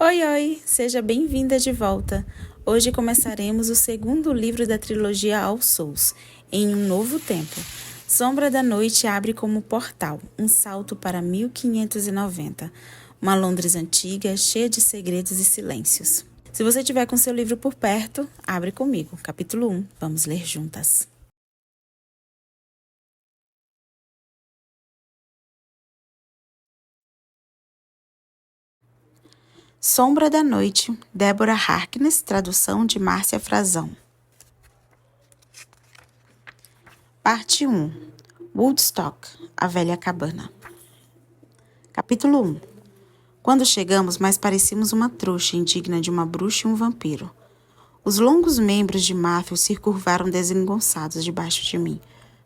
Oi, oi! Seja bem-vinda de volta. Hoje começaremos o segundo livro da trilogia All Souls, em um novo tempo. Sombra da Noite abre como portal, um salto para 1590. Uma Londres antiga, cheia de segredos e silêncios. Se você tiver com seu livro por perto, abre comigo. Capítulo 1. Vamos ler juntas. Sombra da Noite, Deborah Harkness, tradução de Márcia Frazão. Parte 1. Woodstock, a velha cabana. Capítulo 1. Quando chegamos, mais parecíamos uma trouxa indigna de uma bruxa e um vampiro. Os longos membros de Matthew se curvaram desengonçados debaixo de mim.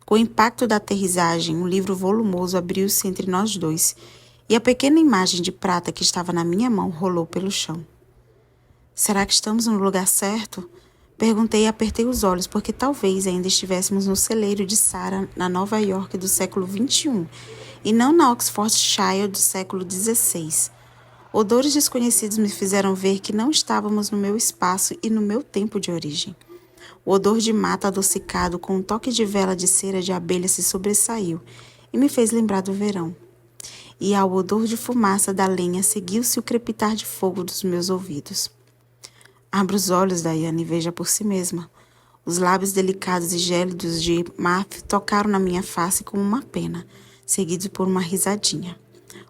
Com o impacto da aterrissagem, um livro volumoso abriu-se entre nós dois, e a pequena imagem de prata que estava na minha mão rolou pelo chão. Será que estamos no lugar certo? Perguntei e apertei os olhos, porque talvez ainda estivéssemos no celeiro de Sarah, na Nova York do século XXI, e não na Oxfordshire do século XVI. Odores desconhecidos me fizeram ver que não estávamos no meu espaço e no meu tempo de origem. O odor de mata adocicado com um toque de vela de cera de abelha se sobressaiu e me fez lembrar do verão. E ao odor de fumaça da lenha seguiu-se o crepitar de fogo dos meus ouvidos. Abra os olhos, Diana, e veja por si mesma. Os lábios delicados e gélidos de Matthew tocaram na minha face como uma pena, seguidos por uma risadinha.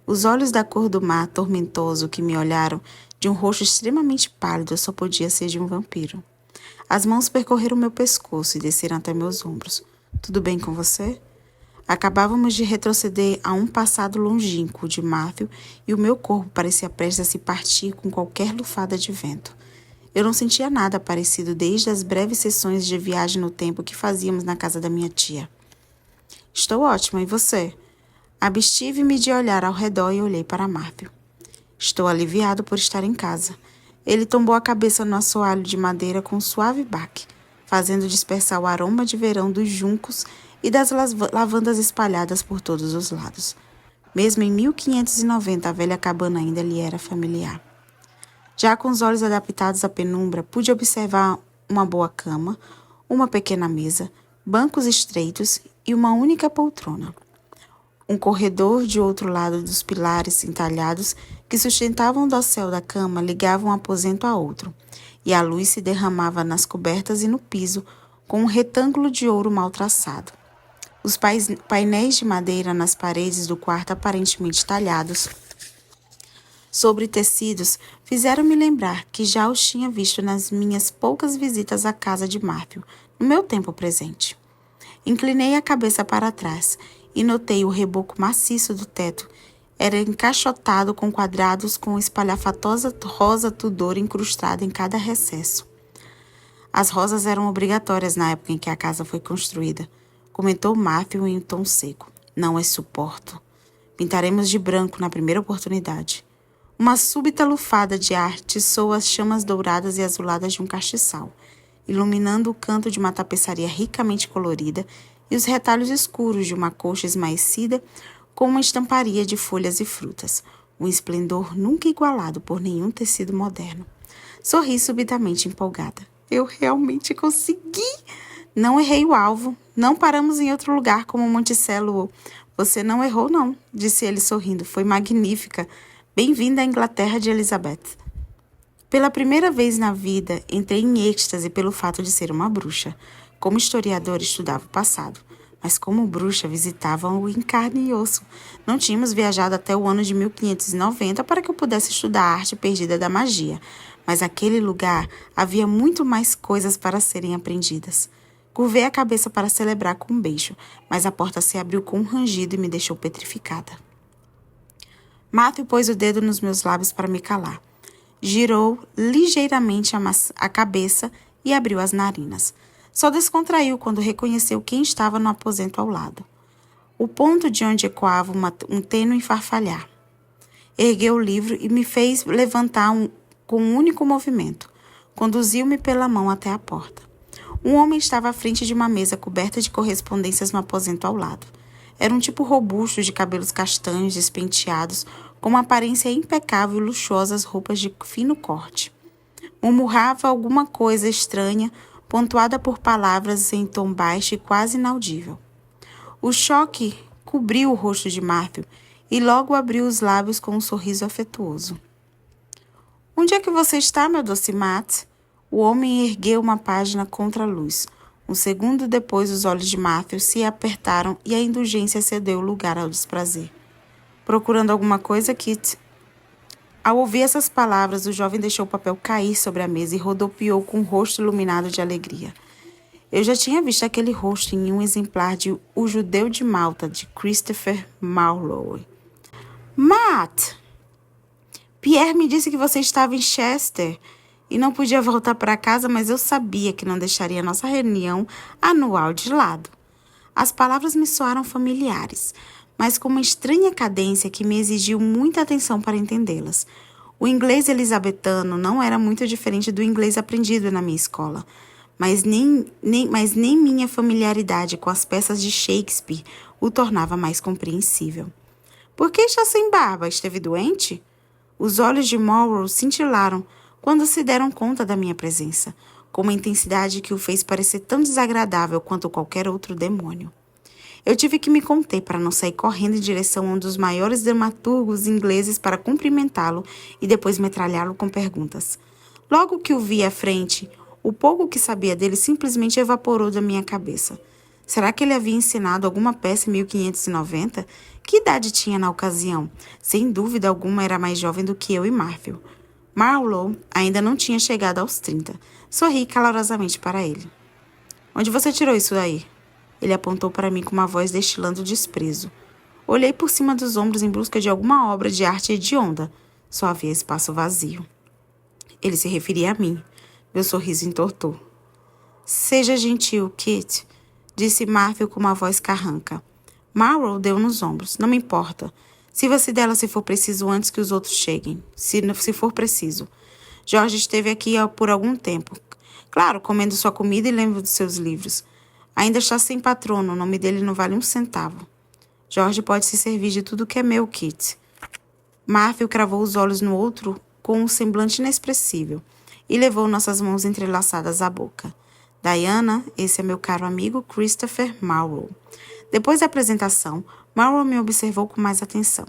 Os olhos da cor do mar tormentoso que me olharam de um rosto extremamente pálido só podia ser de um vampiro. As mãos percorreram meu pescoço e desceram até meus ombros. Tudo bem com você? Acabávamos de retroceder a um passado longínquo de Matthew e o meu corpo parecia prestes a se partir com qualquer lufada de vento. Eu não sentia nada parecido desde as breves sessões de viagem no tempo que fazíamos na casa da minha tia. Estou ótima, e você? Abstive-me de olhar ao redor e olhei para Matthew. Estou aliviado por estar em casa. Ele tombou a cabeça no assoalho de madeira com um suave baque, fazendo dispersar o aroma de verão dos juncos e das lavandas espalhadas por todos os lados. Mesmo em 1590, a velha cabana ainda lhe era familiar. Já com os olhos adaptados à penumbra, pude observar uma boa cama, uma pequena mesa, bancos estreitos e uma única poltrona. Um corredor de outro lado dos pilares entalhados que sustentavam o dossel da cama ligava um aposento a outro, e a luz se derramava nas cobertas e no piso com um retângulo de ouro mal traçado. Os painéis de madeira nas paredes do quarto aparentemente talhados sobre tecidos fizeram-me lembrar que já os tinha visto nas minhas poucas visitas à casa de Matthew, no meu tempo presente. Inclinei a cabeça para trás e notei o reboco maciço do teto. Era encaixotado com quadrados com espalhafatosa rosa Tudor incrustada em cada recesso. As rosas eram obrigatórias na época em que a casa foi construída, comentou Matthew em um tom seco. Não as suporto. Pintaremos de branco na primeira oportunidade. Uma súbita lufada de ar tiçou as chamas douradas e azuladas de um castiçal, iluminando o canto de uma tapeçaria ricamente colorida e os retalhos escuros de uma coxa esmaecida com uma estamparia de folhas e frutas, um esplendor nunca igualado por nenhum tecido moderno. Sorri subitamente empolgada. Eu realmente consegui! Não errei o alvo. Não paramos em outro lugar como Monticello. Você não errou, não, disse ele sorrindo. Foi magnífica. Bem-vinda à Inglaterra de Elizabeth. Pela primeira vez na vida, entrei em êxtase pelo fato de ser uma bruxa. Como historiador, estudava o passado, mas como bruxa, visitava-o em carne e osso. Não tínhamos viajado até o ano de 1590 para que eu pudesse estudar a arte perdida da magia, mas naquele lugar havia muito mais coisas para serem aprendidas. Curvei a cabeça para celebrar com um beijo, mas a porta se abriu com um rangido e me deixou petrificada. Matthew pôs o dedo nos meus lábios para me calar. Girou ligeiramente a cabeça e abriu as narinas. Só descontraiu quando reconheceu quem estava no aposento ao lado. O ponto de onde ecoava um tênue farfalhar. Ergueu o livro e me fez levantar com um único movimento. Conduziu-me pela mão até a porta. Um homem estava à frente de uma mesa coberta de correspondências no aposento ao lado. Era um tipo robusto de cabelos castanhos despenteados, com uma aparência impecável e luxuosas roupas de fino corte. Murmurava alguma coisa estranha, pontuada por palavras em tom baixo e quase inaudível. O choque cobriu o rosto de Matthew e logo abriu os lábios com um sorriso afetuoso. Onde é que você está, meu doce Matt? O homem ergueu uma página contra a luz. Um segundo depois, os olhos de Matthew se apertaram e a indulgência cedeu lugar ao desprazer. Procurando alguma coisa, Kit? Ao ouvir essas palavras, o jovem deixou o papel cair sobre a mesa e rodopiou com o rosto iluminado de alegria. Eu já tinha visto aquele rosto em um exemplar de O Judeu de Malta, de Christopher Marlowe. Matt! Pierre me disse que você estava em Chester e não podia voltar para casa, mas eu sabia que não deixaria nossa reunião anual de lado. As palavras me soaram familiares, mas com uma estranha cadência que me exigiu muita atenção para entendê-las. O inglês elisabetano não era muito diferente do inglês aprendido na minha escola, mas nem minha familiaridade com as peças de Shakespeare o tornava mais compreensível. Por que está sem barba? Esteve doente? Os olhos de Marlowe cintilaram quando se deram conta da minha presença, com uma intensidade que o fez parecer tão desagradável quanto qualquer outro demônio. Eu tive que me conter para não sair correndo em direção a um dos maiores dramaturgos ingleses para cumprimentá-lo e depois metralhá-lo com perguntas. Logo que o vi à frente, o pouco que sabia dele simplesmente evaporou da minha cabeça. Será que ele havia ensinado alguma peça em 1590? Que idade tinha na ocasião? Sem dúvida alguma era mais jovem do que eu e Matthew. Marlowe ainda não tinha chegado aos 30. Sorri calorosamente para ele. Onde você tirou isso daí? Ele apontou para mim com uma voz destilando desprezo. Olhei por cima dos ombros em busca de alguma obra de arte hedionda. Só havia espaço vazio. Ele se referia a mim. Meu sorriso entortou. Seja gentil, Kit, disse Matthew com uma voz carranca. Marlowe deu nos ombros. Não me importa. Sirva-se dela se for preciso antes que os outros cheguem. Se for preciso. George esteve aqui por algum tempo. Claro, comendo sua comida e lendo dos seus livros. Ainda está sem patrono, o nome dele não vale um centavo. George pode se servir de tudo que é meu, Kit. Matthew cravou os olhos no outro com um semblante inexpressível e levou nossas mãos entrelaçadas à boca. Diana, esse é meu caro amigo Christopher Marlowe. Depois da apresentação, Marlowe me observou com mais atenção.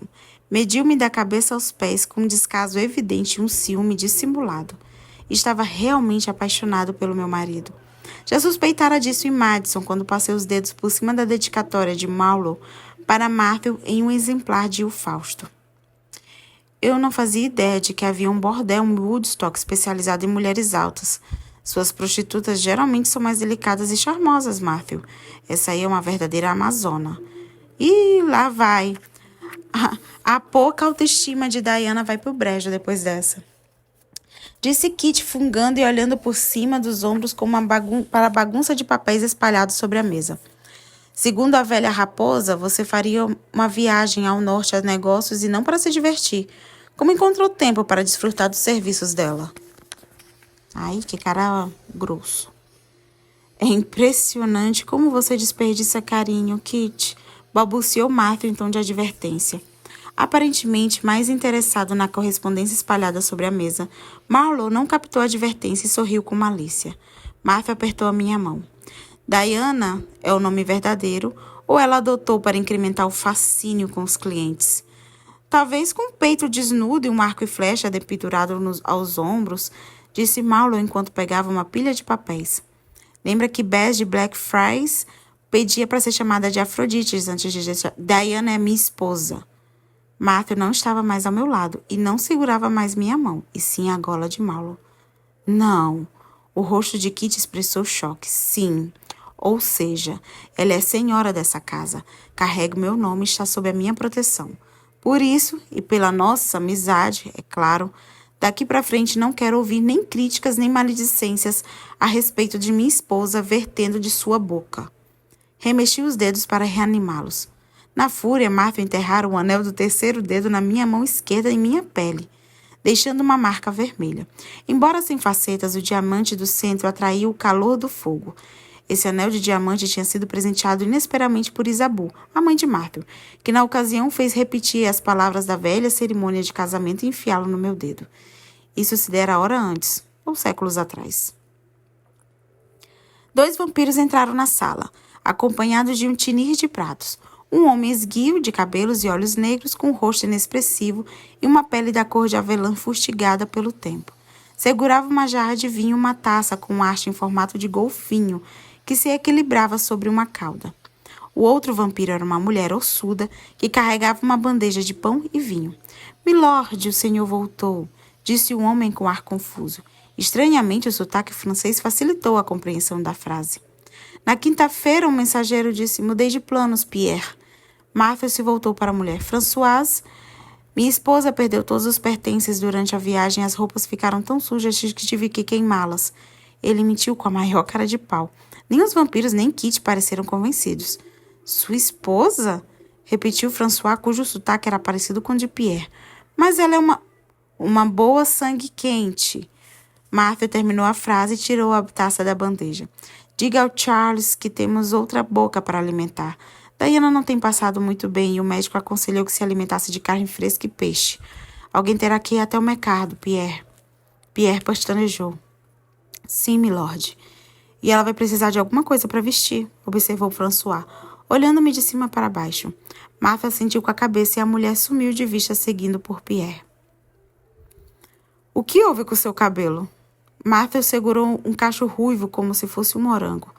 Mediu-me da cabeça aos pés com um descaso evidente e um ciúme dissimulado. Estava realmente apaixonado pelo meu marido. Já suspeitara disso em Madison, quando passei os dedos por cima da dedicatória de Marlowe para Matthew em um exemplar de O Fausto. Eu não fazia ideia de que havia um bordel em Woodstock especializado em mulheres altas. Suas prostitutas geralmente são mais delicadas e charmosas, Matthew. Essa aí é uma verdadeira amazona. E lá vai. A pouca autoestima de Diana vai pro brejo depois dessa. Disse Kit, fungando e olhando por cima dos ombros para a bagunça de papéis espalhados sobre a mesa. Segundo a velha raposa, você faria uma viagem ao norte a negócios e não para se divertir. Como encontrou tempo para desfrutar dos serviços dela? Ai, que cara grosso. É impressionante como você desperdiça carinho, Kit, balbuciou Matthew em tom de advertência. Aparentemente mais interessado na correspondência espalhada sobre a mesa, Marlowe não captou a advertência e sorriu com malícia. Matthew apertou a minha mão. Diana é o nome verdadeiro ou ela adotou para incrementar o fascínio com os clientes? Talvez com o peito desnudo e um arco e flecha dependurado aos ombros, disse Marlowe enquanto pegava uma pilha de papéis. Lembra que Bess de Blackfriars pedia para ser chamada de Afrodites antes de deixar. Diana é minha esposa. Matthew não estava mais ao meu lado e não segurava mais minha mão, e sim a gola de Marlowe. Não. O rosto de Kit expressou choque. Sim. Ou seja, ela é senhora dessa casa. Carrega o meu nome e está sob a minha proteção. Por isso, e pela nossa amizade, é claro, daqui para frente não quero ouvir nem críticas nem maledicências a respeito de minha esposa vertendo de sua boca. Remexi os dedos para reanimá-los. Na fúria, Matthew enterrara o anel do terceiro dedo na minha mão esquerda em minha pele, deixando uma marca vermelha. Embora sem facetas, o diamante do centro atraía o calor do fogo. Esse anel de diamante tinha sido presenteado inesperadamente por Isabu, a mãe de Martel, que na ocasião fez repetir as palavras da velha cerimônia de casamento e enfiá-lo no meu dedo. Isso se dera hora antes, ou séculos atrás. 2 vampiros entraram na sala, acompanhados de um tinir de pratos. Um homem esguio, de cabelos e olhos negros, com um rosto inexpressivo e uma pele da cor de avelã fustigada pelo tempo. Segurava uma jarra de vinho e uma taça com haste em formato de golfinho, que se equilibrava sobre uma cauda. O outro vampiro era uma mulher ossuda, que carregava uma bandeja de pão e vinho. Milord, o senhor voltou, disse o homem com ar confuso. Estranhamente, o sotaque francês facilitou a compreensão da frase. Na quinta-feira, um mensageiro disse: mudei de planos, Pierre. Martha se voltou para a mulher. Françoise, minha esposa perdeu todos os pertences durante a viagem e as roupas ficaram tão sujas que tive que queimá-las. Ele mentiu com a maior cara de pau. Nem os vampiros nem Kit pareceram convencidos. Sua esposa? Repetiu François, cujo sotaque era parecido com o de Pierre. Mas ela é uma boa sangue quente. Martha terminou a frase e tirou a taça da bandeja. Diga ao Charles que temos outra boca para alimentar. Diana não tem passado muito bem e o médico aconselhou que se alimentasse de carne fresca e peixe. Alguém terá que ir até o mercado, Pierre. Pierre pestanejou. Sim, milord. E ela vai precisar de alguma coisa para vestir, observou François, olhando-me de cima para baixo. Martha sentiu com a cabeça e a mulher sumiu de vista seguindo por Pierre. O que houve com seu cabelo? Martha segurou um cacho ruivo como se fosse um morango.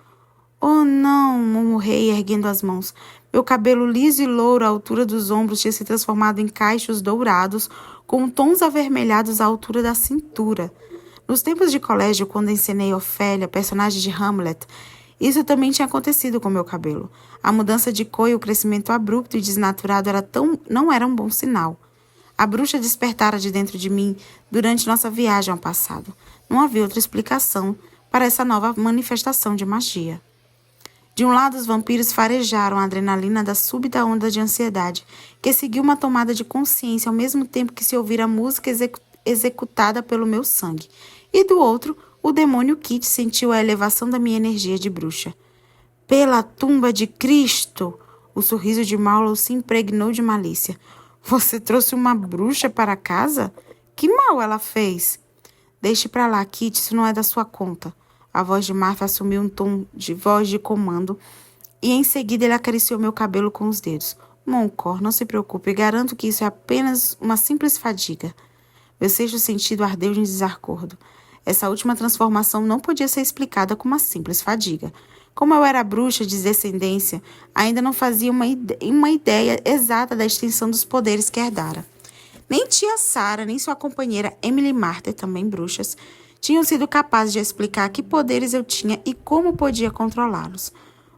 Oh, não, murmurei, erguendo as mãos. Meu cabelo liso e louro à altura dos ombros tinha se transformado em cachos dourados, com tons avermelhados à altura da cintura. Nos tempos de colégio, quando encenei Ofélia, personagem de Hamlet, isso também tinha acontecido com meu cabelo. A mudança de cor e o crescimento abrupto e desnaturado não era um bom sinal. A bruxa despertara de dentro de mim durante nossa viagem ao passado. Não havia outra explicação para essa nova manifestação de magia. De um lado, os vampiros farejaram a adrenalina da súbita onda de ansiedade, que seguiu uma tomada de consciência ao mesmo tempo que se ouvira a música executada pelo meu sangue. E do outro, o demônio Kit sentiu a elevação da minha energia de bruxa. Pela tumba de Cristo! O sorriso de Marlowe se impregnou de malícia. Você trouxe uma bruxa para casa? Que mal ela fez? Deixe para lá, Kit, isso não é da sua conta. A voz de Martha assumiu um tom de voz de comando e em seguida ele acariciou meu cabelo com os dedos. Moncor, não se preocupe, garanto que isso é apenas uma simples fadiga. Meu sexto sentido ardeu de desacordo. Essa última transformação não podia ser explicada como uma simples fadiga. Como eu era bruxa de descendência, ainda não fazia uma ideia exata da extensão dos poderes que herdara. Nem tia Sarah, nem sua companheira Emily Marter, também bruxas, tinham sido capazes de explicar que poderes eu tinha e como podia controlá-los.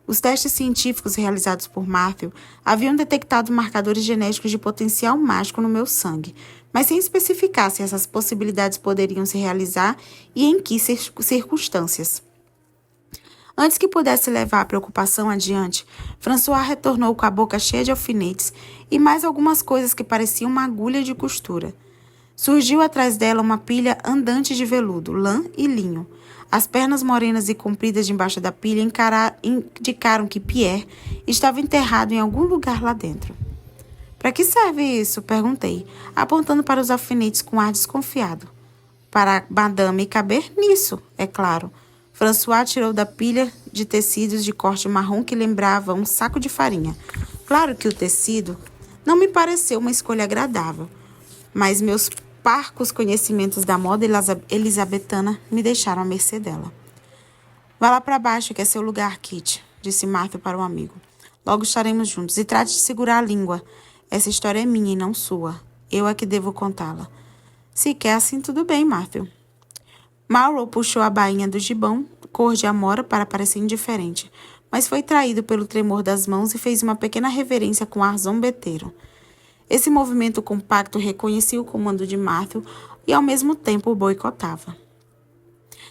Os testes científicos realizados por Matthew haviam detectado marcadores genéticos de potencial mágico no meu sangue, mas sem especificar se essas possibilidades poderiam se realizar e em que circunstâncias. Antes que pudesse levar a preocupação adiante, François retornou com a boca cheia de alfinetes e mais algumas coisas que pareciam uma agulha de costura. Surgiu atrás dela uma pilha andante de veludo, lã e linho. As pernas morenas e compridas debaixo da pilha indicaram que Pierre estava enterrado em algum lugar lá dentro. Para que serve isso? Perguntei, apontando para os alfinetes com ar desconfiado. Para madame caber nisso, é claro. François tirou da pilha de tecidos de corte marrom que lembrava um saco de farinha. Claro que o tecido não me pareceu uma escolha agradável, mas meus parcos conhecimentos da moda elisabetana me deixaram à mercê dela. Vá lá para baixo, que é seu lugar, Kit, disse Martha para o amigo. Logo estaremos juntos. E trate de segurar a língua. Essa história é minha e não sua. Eu é que devo contá-la. Se quer assim, tudo bem, Martha. Marlowe puxou a bainha do gibão, cor de amora, para parecer indiferente, mas foi traído pelo tremor das mãos e fez uma pequena reverência com ar zombeteiro. Esse movimento compacto reconhecia o comando de Matthew e, ao mesmo tempo, o boicotava.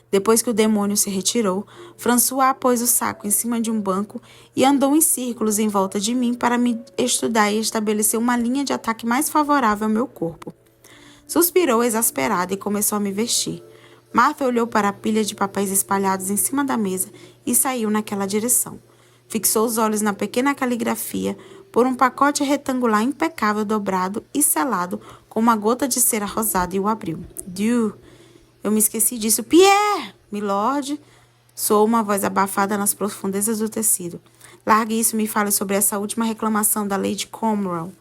Depois que o demônio se retirou, François pôs o saco em cima de um banco e andou em círculos em volta de mim para me estudar e estabelecer uma linha de ataque mais favorável ao meu corpo. Suspirou exasperado e começou a me vestir. Martha olhou para a pilha de papéis espalhados em cima da mesa e saiu naquela direção. Fixou os olhos na pequena caligrafia por um pacote retangular impecável dobrado e selado com uma gota de cera rosada e o abriu. Dieu! Eu me esqueci disso. Pierre! Milord! Soou uma voz abafada nas profundezas do tecido. Largue isso e me fale sobre essa última reclamação da Lady Cromwell.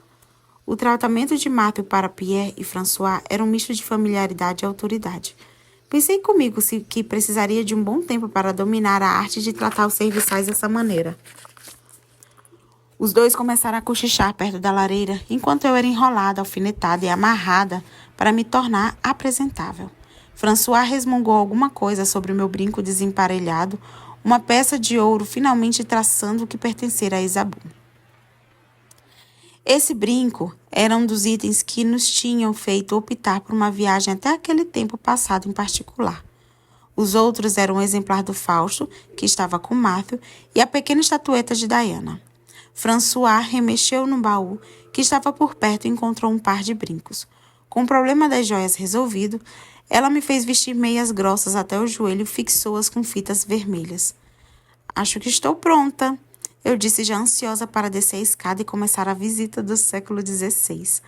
O tratamento de Matthew para Pierre e François era um misto de familiaridade e autoridade. Pensei comigo que precisaria de um bom tempo para dominar a arte de tratar os serviçais dessa maneira. Os dois começaram a cochichar perto da lareira, enquanto eu era enrolada, alfinetada e amarrada para me tornar apresentável. François resmungou alguma coisa sobre o meu brinco desemparelhado, uma peça de ouro finalmente traçando o que pertencera a Isabeau. Esse brinco era um dos itens que nos tinham feito optar por uma viagem até aquele tempo passado em particular. Os outros eram um exemplar do Fausto, que estava com Matthew, e a pequena estatueta de Diana. François remexeu no baú, que estava por perto, e encontrou um par de brincos. Com o problema das joias resolvido, ela me fez vestir meias grossas até o joelho e fixou-as com fitas vermelhas. Acho que estou pronta, eu disse já ansiosa para descer a escada e começar a visita do século XVI.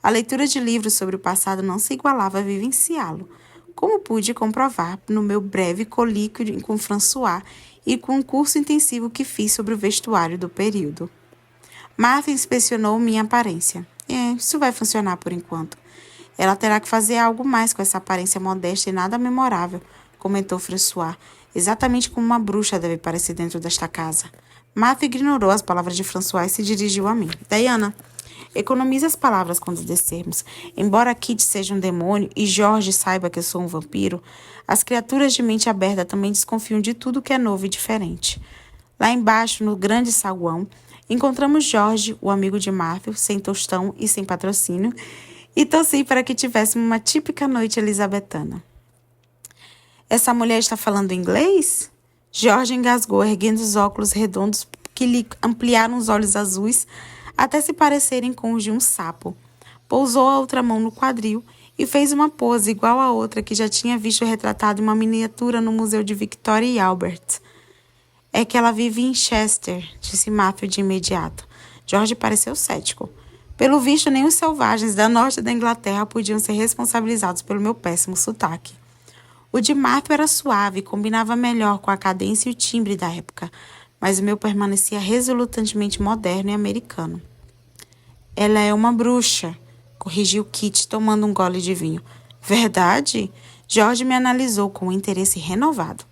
A leitura de livros sobre o passado não se igualava a vivenciá-lo, como pude comprovar no meu breve colíquio com François e com o curso intensivo que fiz sobre o vestuário do período. Martha inspecionou minha aparência. Isso vai funcionar por enquanto. Ela terá que fazer algo mais com essa aparência modesta e nada memorável, comentou François, exatamente como uma bruxa deve parecer dentro desta casa. Martha ignorou as palavras de François e se dirigiu a mim. Diana, economize as palavras quando descermos. Embora Kit seja um demônio e George saiba que eu sou um vampiro, as criaturas de mente aberta também desconfiam de tudo que é novo e diferente. Lá embaixo, no grande saguão, encontramos George, o amigo de Matthew, sem tostão e sem patrocínio, e torci para que tivéssemos uma típica noite elisabetana. Essa mulher está falando inglês? George engasgou, erguendo os óculos redondos que lhe ampliaram os olhos azuis até se parecerem com os de um sapo. Pousou a outra mão no quadril e fez uma pose igual à outra que já tinha visto retratada em uma miniatura no Museu de Victoria e Albert. É que ela vive em Chester, disse Matthew de imediato. George pareceu cético. Pelo visto, nem os selvagens da norte da Inglaterra podiam ser responsabilizados pelo meu péssimo sotaque. O de Matthew era suave e combinava melhor com a cadência e o timbre da época, mas o meu permanecia resolutantemente moderno e americano. Ela é uma bruxa, corrigiu Kit, tomando um gole de vinho. Verdade? George me analisou com um interesse renovado.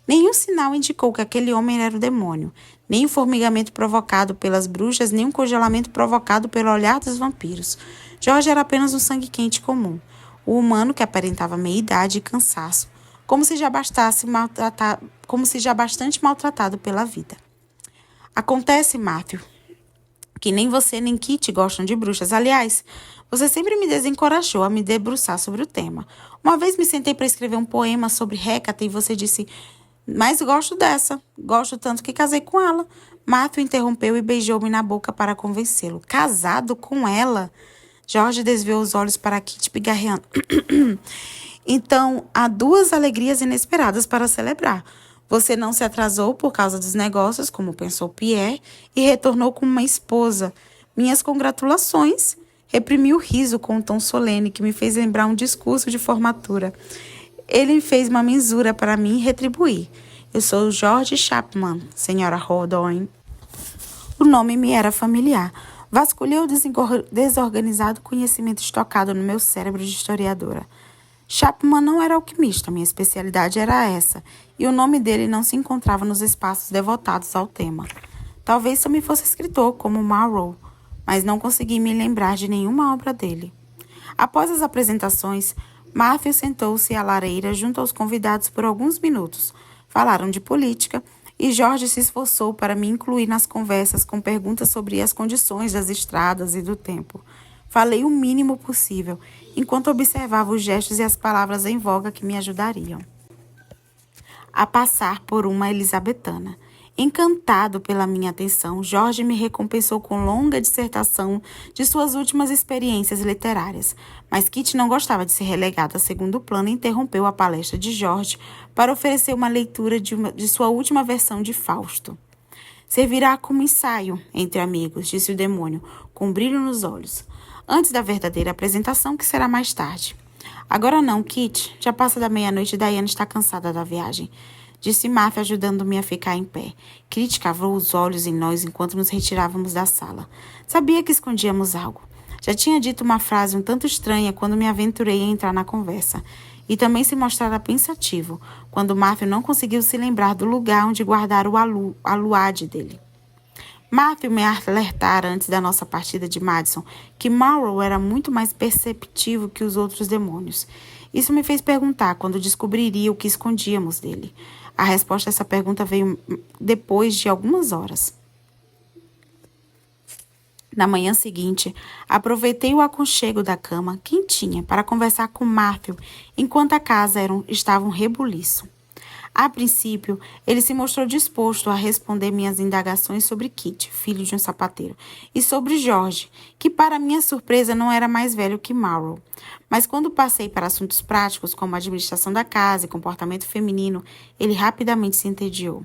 Nenhum sinal indicou que aquele homem era o demônio, nem o formigamento provocado pelas bruxas, nem o congelamento provocado pelo olhar dos vampiros. George era apenas um sangue quente comum, o humano que aparentava meia-idade e cansaço, como se já bastante maltratado pela vida. Acontece, Matthew, que nem você nem Kit gostam de bruxas. Aliás, você sempre me desencorajou a me debruçar sobre o tema. Uma vez me sentei para escrever um poema sobre Hécate e você disse: mas gosto dessa. Gosto tanto que casei com ela. Matthew interrompeu e beijou-me na boca para convencê-lo. Casado com ela? George desviou os olhos para Kit pigarreando. Então, há duas alegrias inesperadas para celebrar. Você não se atrasou por causa dos negócios, como pensou Pierre, e retornou com uma esposa. Minhas congratulações. Reprimi o riso com um tom solene que me fez lembrar um discurso de formatura. Ele fez uma mensura para mim e retribuí. Eu sou George Chapman, senhora Hawthorne. O nome me era familiar. Vasculhei o desorganizado conhecimento estocado no meu cérebro de historiadora. Chapman não era alquimista, minha especialidade era essa, e o nome dele não se encontrava nos espaços devotados ao tema. Talvez também fosse escritor, como Marlowe, mas não consegui me lembrar de nenhuma obra dele. Após as apresentações, Matthew sentou-se à lareira junto aos convidados por alguns minutos. Falaram de política e George se esforçou para me incluir nas conversas com perguntas sobre as condições das estradas e do tempo. Falei o mínimo possível, enquanto observava os gestos e as palavras em voga que me ajudariam a passar por uma elisabetana. Encantado pela minha atenção, Jorge me recompensou com longa dissertação de suas últimas experiências literárias. Mas Kitty não gostava de ser relegada a segundo plano e interrompeu a palestra de Jorge para oferecer uma leitura de sua última versão de Fausto. Servirá como ensaio entre amigos, disse o demônio, com um brilho nos olhos, antes da verdadeira apresentação, que será mais tarde. Agora não, Kitty. Já passa da meia-noite e Diana está cansada da viagem, disse Martha, ajudando-me a ficar em pé. Kitty cavou os olhos em nós enquanto nos retirávamos da sala. Sabia que escondíamos algo. Já tinha dito uma frase um tanto estranha quando me aventurei a entrar na conversa. E também se mostrara pensativo, quando Matthew não conseguiu se lembrar do lugar onde guardara o aluade dele. Matthew me alertara antes da nossa partida de Madison que Marrow era muito mais perceptivo que os outros demônios. Isso me fez perguntar quando descobriria o que escondíamos dele. A resposta a essa pergunta veio depois de algumas horas. Na manhã seguinte, aproveitei o aconchego da cama, quentinha, para conversar com Matthew, enquanto a casa estava um rebuliço. A princípio, ele se mostrou disposto a responder minhas indagações sobre Kit, filho de um sapateiro, e sobre Jorge, que para minha surpresa não era mais velho que Marrow. Mas quando passei para assuntos práticos, como a administração da casa e comportamento feminino, ele rapidamente se entediou.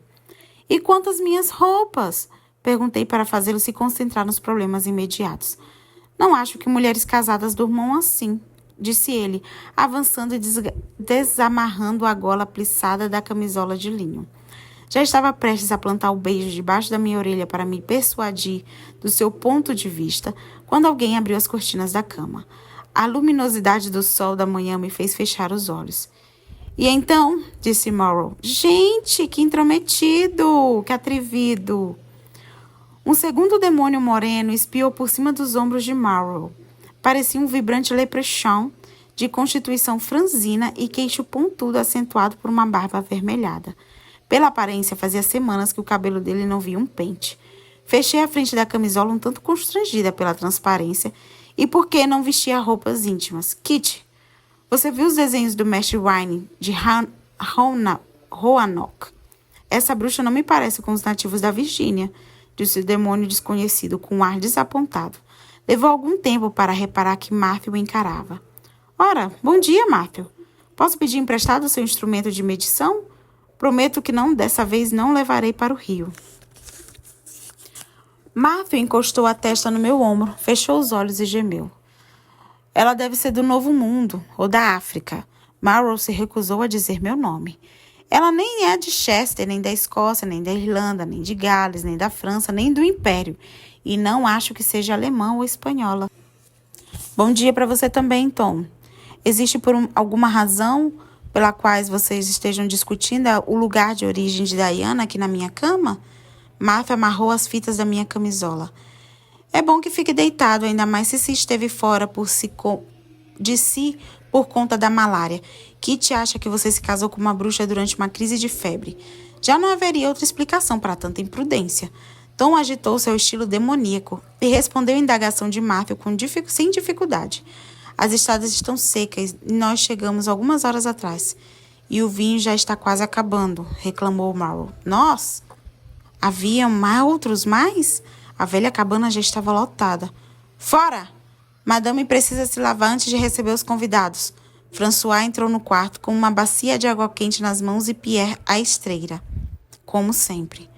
"E quanto às minhas roupas?" Perguntei para fazê-lo se concentrar nos problemas imediatos. "Não acho que mulheres casadas durmam assim", disse ele, avançando e desamarrando a gola plissada da camisola de linho. Já estava prestes a plantar o beijo debaixo da minha orelha para me persuadir do seu ponto de vista, quando alguém abriu as cortinas da cama. A luminosidade do sol da manhã me fez fechar os olhos. "E então?" disse Marrow. "Gente, que intrometido, que atrevido!" Um segundo demônio moreno espiou por cima dos ombros de Marrow. Parecia um vibrante leprechaun de constituição franzina e queixo pontudo acentuado por uma barba avermelhada. Pela aparência, fazia semanas que o cabelo dele não via um pente. Fechei a frente da camisola um tanto constrangida pela transparência e porque não vestia roupas íntimas. "Kitty, você viu os desenhos do mestre Wine de Roanoke? Essa bruxa não me parece com os nativos da Virgínia", disse o demônio desconhecido com um ar desapontado. Levou algum tempo para reparar que Matthew o encarava. "Ora, bom dia, Matthew. Posso pedir emprestado o seu instrumento de medição? Prometo que dessa vez não levarei para o rio." Matthew encostou a testa no meu ombro, fechou os olhos e gemeu. "Ela deve ser do Novo Mundo, ou da África." Marrow se recusou a dizer meu nome. "Ela nem é de Chester, nem da Escócia, nem da Irlanda, nem de Gales, nem da França, nem do Império. E não acho que seja alemã ou espanhola." "Bom dia para você também, Tom. Existe alguma razão pela qual vocês estejam discutindo o lugar de origem de Diana aqui na minha cama?" Martha amarrou as fitas da minha camisola. "É bom que fique deitado, ainda mais se esteve fora de si por conta da malária. Kitty acha que você se casou com uma bruxa durante uma crise de febre. Já não haveria outra explicação para tanta imprudência." Tom agitou seu estilo demoníaco e respondeu à indagação de Matthew sem dificuldade. "As estradas estão secas e nós chegamos algumas horas atrás. E o vinho já está quase acabando", reclamou Marrow. "Nós? Havia outros mais? A velha cabana já estava lotada." "Fora! Madame precisa se lavar antes de receber os convidados." François entrou no quarto com uma bacia de água quente nas mãos e Pierre à estreira. Como sempre.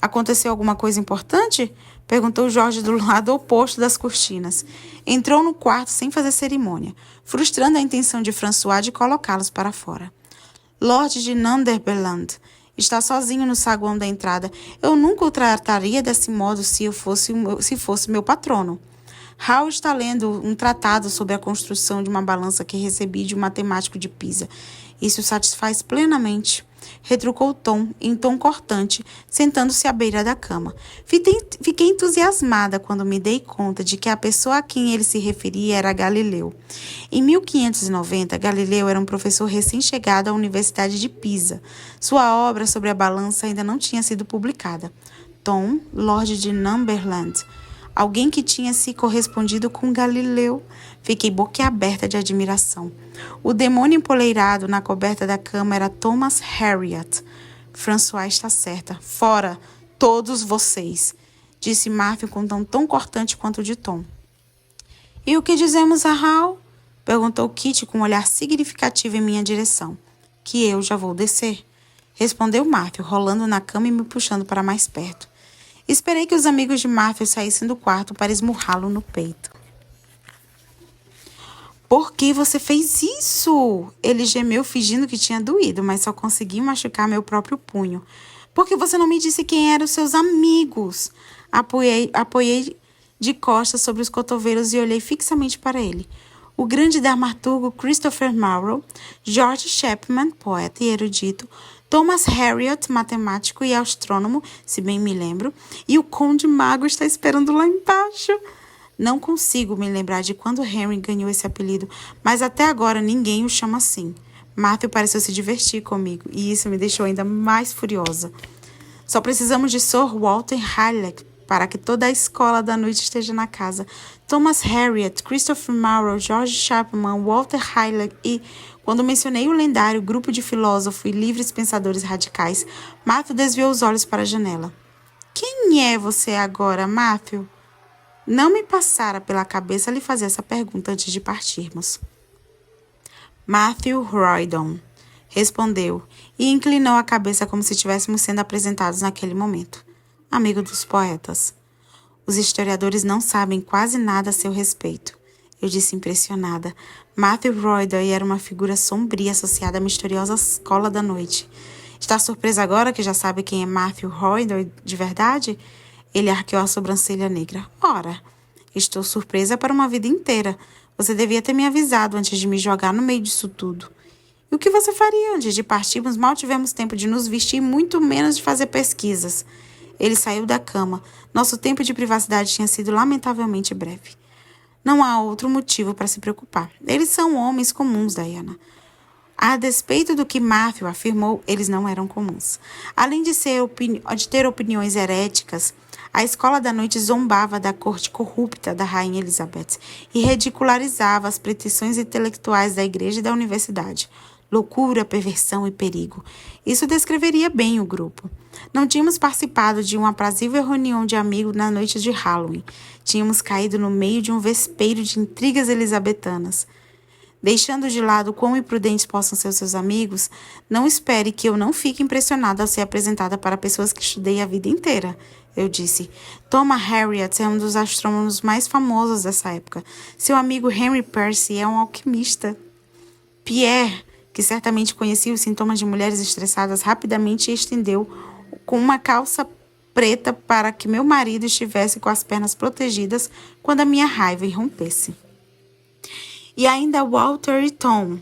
"Aconteceu alguma coisa importante?" perguntou Jorge do lado oposto das cortinas. Entrou no quarto sem fazer cerimônia, frustrando a intenção de François de colocá-los para fora. "Lord de Northumberland está sozinho no saguão da entrada. Eu nunca o trataria desse modo se fosse meu patrono. Hal está lendo um tratado sobre a construção de uma balança que recebi de um matemático de Pisa. Isso o satisfaz plenamente", retrucou Tom, em tom cortante, sentando-se à beira da cama. Fiquei entusiasmada quando me dei conta de que a pessoa a quem ele se referia era Galileu. Em 1590, Galileu era um professor recém-chegado à Universidade de Pisa. Sua obra sobre a balança ainda não tinha sido publicada. Tom, Lord de Northumberland. Alguém que tinha se correspondido com Galileu. Fiquei boquiaberta de admiração. O demônio empoleirado na coberta da cama era Thomas Harriot. François está certa. "Fora!" Todos vocês, disse Matthew com um tom tão cortante quanto o de Tom. E o que dizemos a Hal? Perguntou Kitty com um olhar significativo em minha direção. Que eu já vou descer, respondeu Matthew, rolando na cama e me puxando para mais perto. Esperei que os amigos de Matthew saíssem do quarto para esmurrá-lo no peito. Por que você fez isso? Ele gemeu fingindo que tinha doído, mas só consegui machucar meu próprio punho. Por que você não me disse quem eram os seus amigos? Apoiei de costas sobre os cotovelos e olhei fixamente para ele. O grande dramaturgo Christopher Marlowe, George Chapman, poeta e erudito, Thomas Harriot, matemático e astrônomo, se bem me lembro, e o Conde Mago está esperando lá embaixo. Não consigo me lembrar de quando Henry ganhou esse apelido, mas até agora ninguém o chama assim. Matthew pareceu se divertir comigo, e isso me deixou ainda mais furiosa. Só precisamos de Sir Walter Raleigh para que toda a escola da noite esteja na casa. Thomas Harriot, Christopher Marlowe, George Chapman, Walter Raleigh e, quando mencionei o lendário grupo de filósofos e livres pensadores radicais, Matthew desviou os olhos para a janela. Quem é você agora, Matthew? Não me passara pela cabeça lhe fazer essa pergunta antes de partirmos. Matthew Roydon, respondeu, e inclinou a cabeça como se estivéssemos sendo apresentados naquele momento. Amigo dos poetas. Os historiadores não sabem quase nada a seu respeito. Eu disse impressionada. Matthew Roydon era uma figura sombria associada à misteriosa escola da noite. Está surpresa agora que já sabe quem é Matthew Roydon de verdade? Ele arqueou a sobrancelha negra. Ora, estou surpresa para uma vida inteira. Você devia ter me avisado antes de me jogar no meio disso tudo. E o que você faria antes de partirmos? Mal tivemos tempo de nos vestir, muito menos de fazer pesquisas. Ele saiu da cama. Nosso tempo de privacidade tinha sido lamentavelmente breve. Não há outro motivo para se preocupar. Eles são homens comuns, Diana. A despeito do que Matthew afirmou, eles não eram comuns. Além de ter opiniões heréticas, a escola da noite zombava da corte corrupta da rainha Elizabeth e ridicularizava as pretensões intelectuais da igreja e da universidade. Loucura, perversão e perigo. Isso descreveria bem o grupo. Não tínhamos participado de uma aprazível reunião de amigos na noite de Halloween. Tínhamos caído no meio de um vespeiro de intrigas elisabetanas. Deixando de lado quão imprudentes possam ser os seus amigos, não espere que eu não fique impressionada ao ser apresentada para pessoas que estudei a vida inteira, eu disse. Thomas Harriot é um dos astrônomos mais famosos dessa época. Seu amigo Henry Percy é um alquimista. Pierre, que certamente conhecia os sintomas de mulheres estressadas, rapidamente estendeu com uma calça preta para que meu marido estivesse com as pernas protegidas quando a minha raiva irrompesse. E ainda Walter e Tom.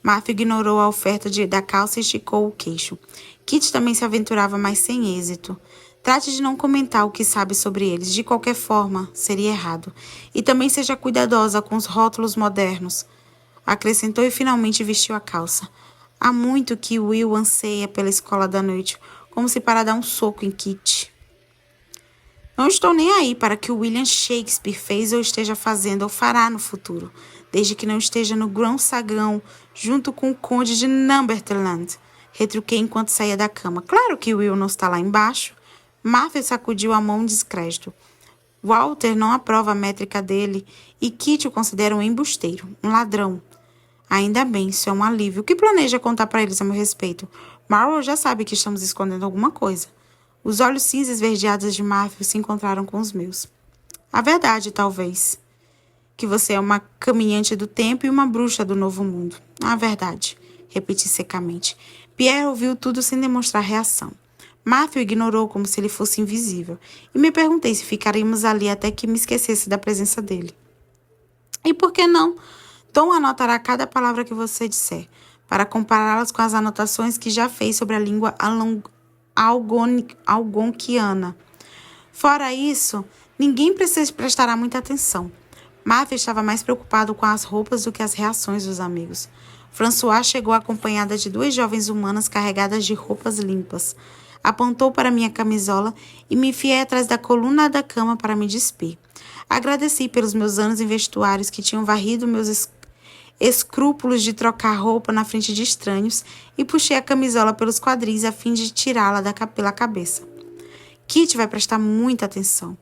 Matthew ignorou a oferta da calça e esticou o queixo. Kitty também se aventurava, mas sem êxito. Trate de não comentar o que sabe sobre eles. De qualquer forma, seria errado. E também seja cuidadosa com os rótulos modernos. Acrescentou e finalmente vestiu a calça. Há muito que Will anseia pela escola da noite, como se para dar um soco em Kitty. Não estou nem aí para que o William Shakespeare fez ou esteja fazendo ou fará no futuro, desde que não esteja no grão-sagão junto com o conde de Northumberland, retruquei enquanto saía da cama. Claro que Will não está lá embaixo. Matthew sacudiu a mão em descrédito. Walter não aprova a métrica dele e Kitty o considera um embusteiro, um ladrão. Ainda bem, isso é um alívio. O que planeja contar para eles a meu respeito? Marlowe já sabe que estamos escondendo alguma coisa. Os olhos cinza esverdeados de Matthew se encontraram com os meus. A verdade, talvez. Que você é uma caminhante do tempo e uma bruxa do novo mundo. A verdade, repeti secamente. Pierre ouviu tudo sem demonstrar reação. Matthew ignorou como se ele fosse invisível, e me perguntei se ficaríamos ali até que me esquecesse da presença dele. E por que não? Tom anotará cada palavra que você disser, para compará-las com as anotações que já fez sobre a língua algonquiana. Fora isso, ninguém prestará muita atenção. Matthew estava mais preocupado com as roupas do que as reações dos amigos. François chegou acompanhada de 2 jovens humanas carregadas de roupas limpas. Apontou para minha camisola e me enfiei atrás da coluna da cama para me despir. Agradeci pelos meus anos em vestuários que tinham varrido meus escrúpulos de trocar roupa na frente de estranhos e puxei a camisola pelos quadris a fim de tirá-la pela cabeça. Kitty vai prestar muita atenção.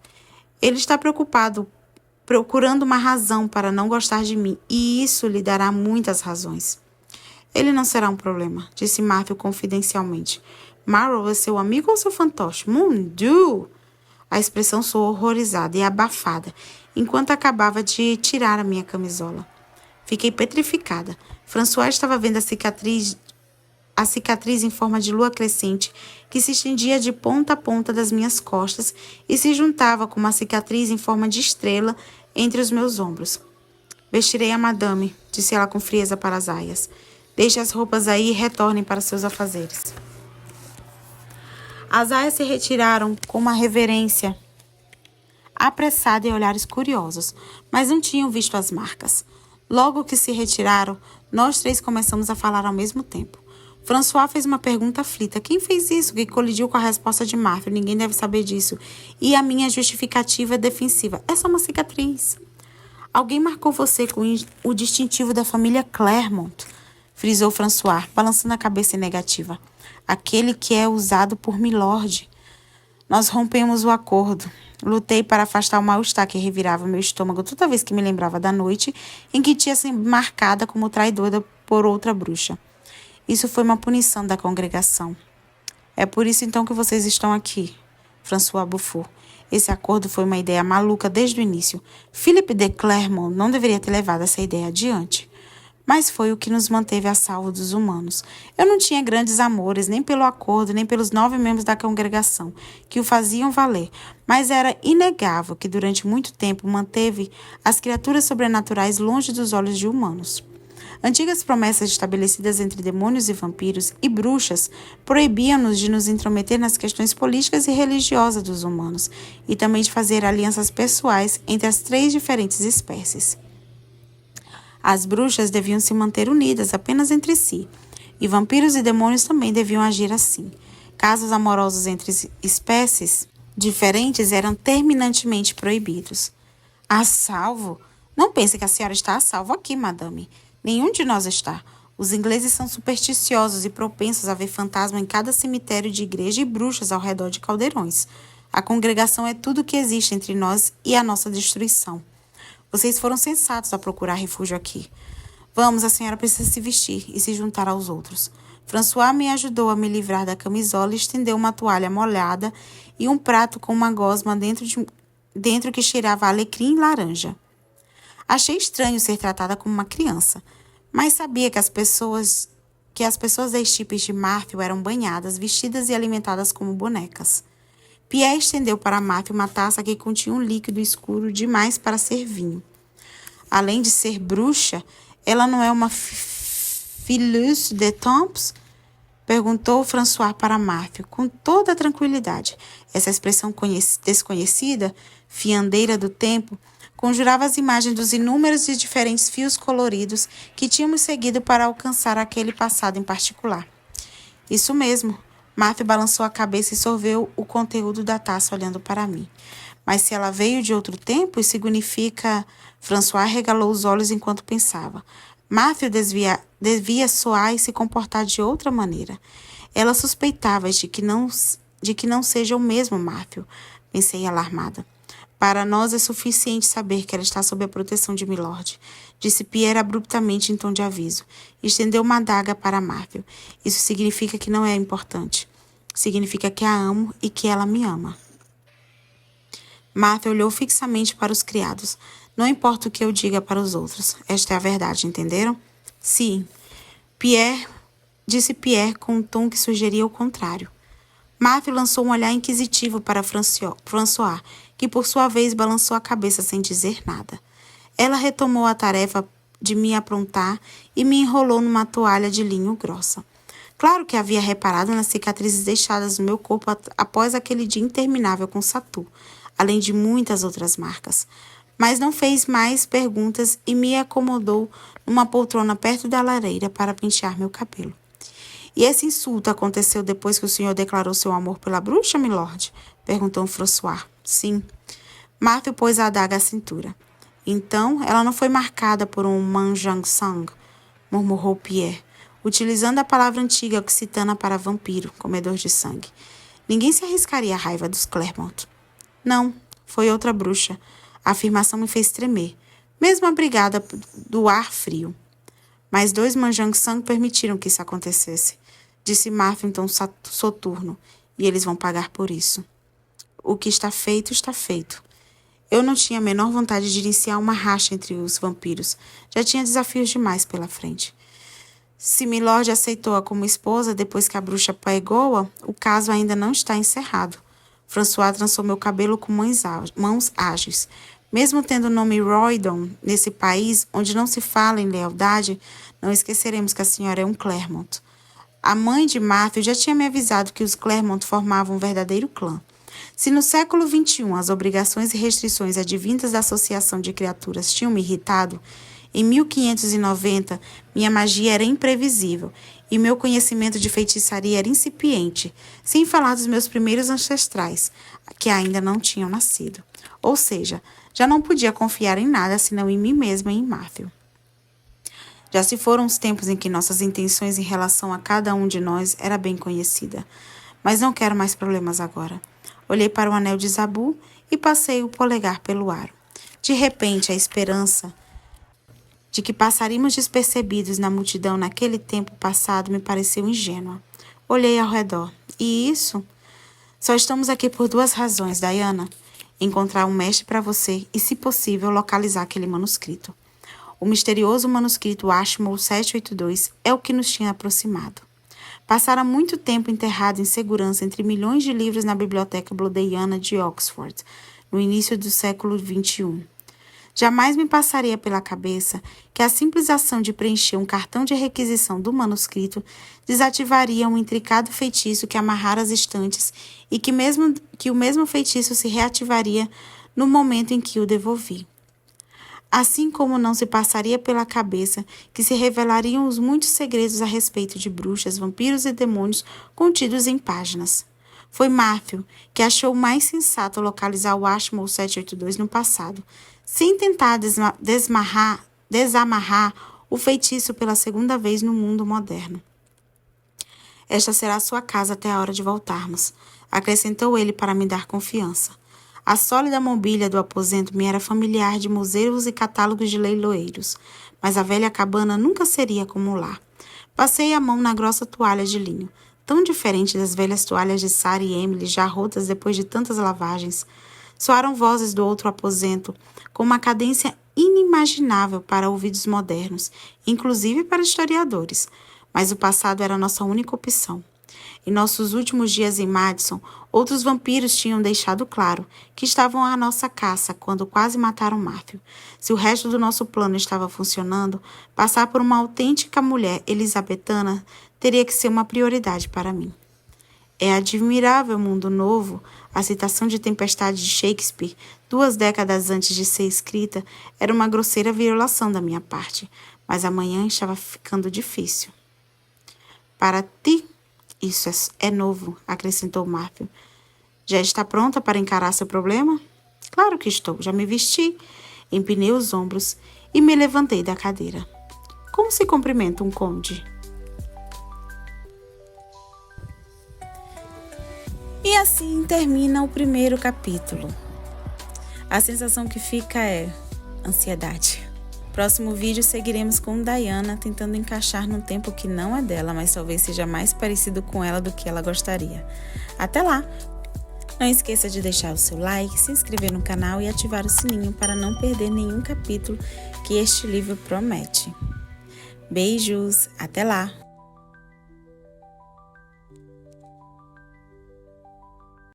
Ele está preocupado, procurando uma razão para não gostar de mim, e isso lhe dará muitas razões. Ele não será um problema, disse Matthew confidencialmente. Marrow é seu amigo ou seu fantoche? Mundu! A expressão soou horrorizada e abafada, enquanto acabava de tirar a minha camisola. Fiquei petrificada. François estava vendo a cicatriz em forma de lua crescente que se estendia de ponta a ponta das minhas costas e se juntava com uma cicatriz em forma de estrela entre os meus ombros. Vestirei a madame, disse ela com frieza para as aias. Deixe as roupas aí e retornem para seus afazeres. As aias se retiraram com uma reverência apressada e olhares curiosos, mas não tinham visto as marcas. Logo que se retiraram, nós três começamos a falar ao mesmo tempo. François fez uma pergunta aflita. Quem fez isso? Que colidiu com a resposta de Matthew. Ninguém deve saber disso. E a minha justificativa defensiva. É só uma cicatriz. Alguém marcou você com o distintivo da família Clermont, frisou François, balançando a cabeça em negativa. Aquele que é usado por Milord. Nós rompemos o acordo. Lutei para afastar o mal-estar que revirava meu estômago toda vez que me lembrava da noite em que tinha sido marcada como traidora por outra bruxa. Isso foi uma punição da congregação. É por isso então que vocês estão aqui, François bufou. Esse acordo foi uma ideia maluca desde o início. Philippe de Clermont não deveria ter levado essa ideia adiante. Mas foi o que nos manteve a salvo dos humanos. Eu não tinha grandes amores, nem pelo acordo, nem pelos 9 membros da congregação, que o faziam valer, mas era inegável que durante muito tempo manteve as criaturas sobrenaturais longe dos olhos de humanos. Antigas promessas estabelecidas entre demônios e vampiros e bruxas proibiam-nos de nos intrometer nas questões políticas e religiosas dos humanos e também de fazer alianças pessoais entre as 3 diferentes espécies. As bruxas deviam se manter unidas apenas entre si, e vampiros e demônios também deviam agir assim. Casos amorosos entre espécies diferentes eram terminantemente proibidos. A salvo? Não pense que a senhora está a salvo aqui, madame. Nenhum de nós está. Os ingleses são supersticiosos e propensos a ver fantasma em cada cemitério de igreja e bruxas ao redor de caldeirões. A congregação é tudo o que existe entre nós e a nossa destruição. Vocês foram sensatos a procurar refúgio aqui. Vamos, a senhora precisa se vestir e se juntar aos outros. François me ajudou a me livrar da camisola e estendeu uma toalha molhada e um prato com uma gosma dentro que cheirava a alecrim e laranja. Achei estranho ser tratada como uma criança, mas sabia que as pessoas das estirpes de Matthew eram banhadas, vestidas e alimentadas como bonecas. Pierre estendeu para Matthew uma taça que continha um líquido escuro demais para ser vinho. Além de ser bruxa, ela não é uma fileuse de temps? Perguntou François para Matthew, com toda a tranquilidade. Essa expressão desconhecida, fiandeira do tempo, conjurava as imagens dos inúmeros e diferentes fios coloridos que tínhamos seguido para alcançar aquele passado em particular. Isso mesmo. Matthew balançou a cabeça e sorveu o conteúdo da taça olhando para mim. Mas se ela veio de outro tempo, isso significa... François regalou os olhos enquanto pensava. Matthew devia soar e se comportar de outra maneira. Ela suspeitava de que não seja o mesmo Matthew, pensei alarmada. Para nós é suficiente saber que ela está sob a proteção de Milord, disse Pierre abruptamente em tom de aviso. Estendeu uma adaga para Matthew. Isso significa que não é importante. Significa que a amo e que ela me ama. Matthew olhou fixamente para os criados. Não importa o que eu diga para os outros. Esta é a verdade, entenderam? Sim. Disse Pierre com um tom que sugeria o contrário. Matthew lançou um olhar inquisitivo para François, que por sua vez balançou a cabeça sem dizer nada. Ela retomou a tarefa de me aprontar e me enrolou numa toalha de linho grossa. Claro que havia reparado nas cicatrizes deixadas no meu corpo após aquele dia interminável com Satu, além de muitas outras marcas. Mas não fez mais perguntas e me acomodou numa poltrona perto da lareira para pentear meu cabelo. E esse insulto aconteceu depois que o senhor declarou seu amor pela bruxa, milord? Perguntou François. Sim. Matthew pôs a adaga à cintura. Então, ela não foi marcada por um manjang-sang, murmurou Pierre, utilizando a palavra antiga occitana para vampiro, comedor de sangue. Ninguém se arriscaria à raiva dos Clermont. Não, foi outra bruxa. A afirmação me fez tremer, mesmo abrigada do ar frio. Mas 2 Manjang Sang permitiram que isso acontecesse, disse Martha em tom soturno, e eles vão pagar por isso. O que está feito, está feito. Eu não tinha a menor vontade de iniciar uma racha entre os vampiros. Já tinha desafios demais pela frente. Se Milord aceitou-a como esposa depois que a bruxa pegou-a, o caso ainda não está encerrado. François trançou meu cabelo com mãos ágeis. Mesmo tendo o nome Roydon nesse país, onde não se fala em lealdade, não esqueceremos que a senhora é um Clermont. A mãe de Matthew já tinha me avisado que os Clermont formavam um verdadeiro clã. Se no século XXI as obrigações e restrições advindas da associação de criaturas tinham me irritado, em 1590 minha magia era imprevisível e meu conhecimento de feitiçaria era incipiente, sem falar dos meus primeiros ancestrais, que ainda não tinham nascido. Ou seja, já não podia confiar em nada senão em mim mesma e em Matthew. Já se foram os tempos em que nossas intenções em relação a cada um de nós era bem conhecida. Mas não quero mais problemas agora. Olhei para o anel de Zabu e passei o polegar pelo aro. De repente, a esperança de que passaríamos despercebidos na multidão naquele tempo passado me pareceu ingênua. Olhei ao redor. E isso? Só estamos aqui por 2 razões, Diana. Encontrar um mestre para você e, se possível, localizar aquele manuscrito. O misterioso manuscrito Ashmole 782 é o que nos tinha aproximado. Passara muito tempo enterrado em segurança entre milhões de livros na Biblioteca Bodleiana de Oxford, no início do século XXI. Jamais me passaria pela cabeça que a simples ação de preencher um cartão de requisição do manuscrito desativaria um intricado feitiço que amarrara as estantes e que o mesmo feitiço se reativaria no momento em que o devolvi. Assim como não se passaria pela cabeça que se revelariam os muitos segredos a respeito de bruxas, vampiros e demônios contidos em páginas. Foi Matthew que achou mais sensato localizar o Ashmole 782 no passado, sem tentar desamarrar o feitiço pela segunda vez no mundo moderno. Esta será sua casa até a hora de voltarmos, acrescentou ele para me dar confiança. A sólida mobília do aposento me era familiar de museus e catálogos de leiloeiros, mas a velha cabana nunca seria como lá. Passei a mão na grossa toalha de linho, tão diferente das velhas toalhas de Sarah e Emily, já rotas depois de tantas lavagens. Soaram vozes do outro aposento, com uma cadência inimaginável para ouvidos modernos, inclusive para historiadores, mas o passado era nossa única opção. Em nossos últimos dias em Madison, outros vampiros tinham deixado claro que estavam à nossa caça quando quase mataram Matthew. Se o resto do nosso plano estava funcionando, passar por uma autêntica mulher elisabetana teria que ser uma prioridade para mim. É admirável mundo novo, a citação de Tempestade de Shakespeare, 2 décadas antes de ser escrita, era uma grosseira violação da minha parte, mas amanhã estava ficando difícil. Para ti, isso é novo, acrescentou Matthew. Já está pronta para encarar seu problema? Claro que estou, já me vesti, empinei os ombros e me levantei da cadeira. Como se cumprimenta um conde? E assim termina o primeiro capítulo. A sensação que fica é ansiedade. Próximo vídeo seguiremos com Diana tentando encaixar num tempo que não é dela, mas talvez seja mais parecido com ela do que ela gostaria. Até lá! Não esqueça de deixar o seu like, se inscrever no canal e ativar o sininho para não perder nenhum capítulo que este livro promete. Beijos! Até lá!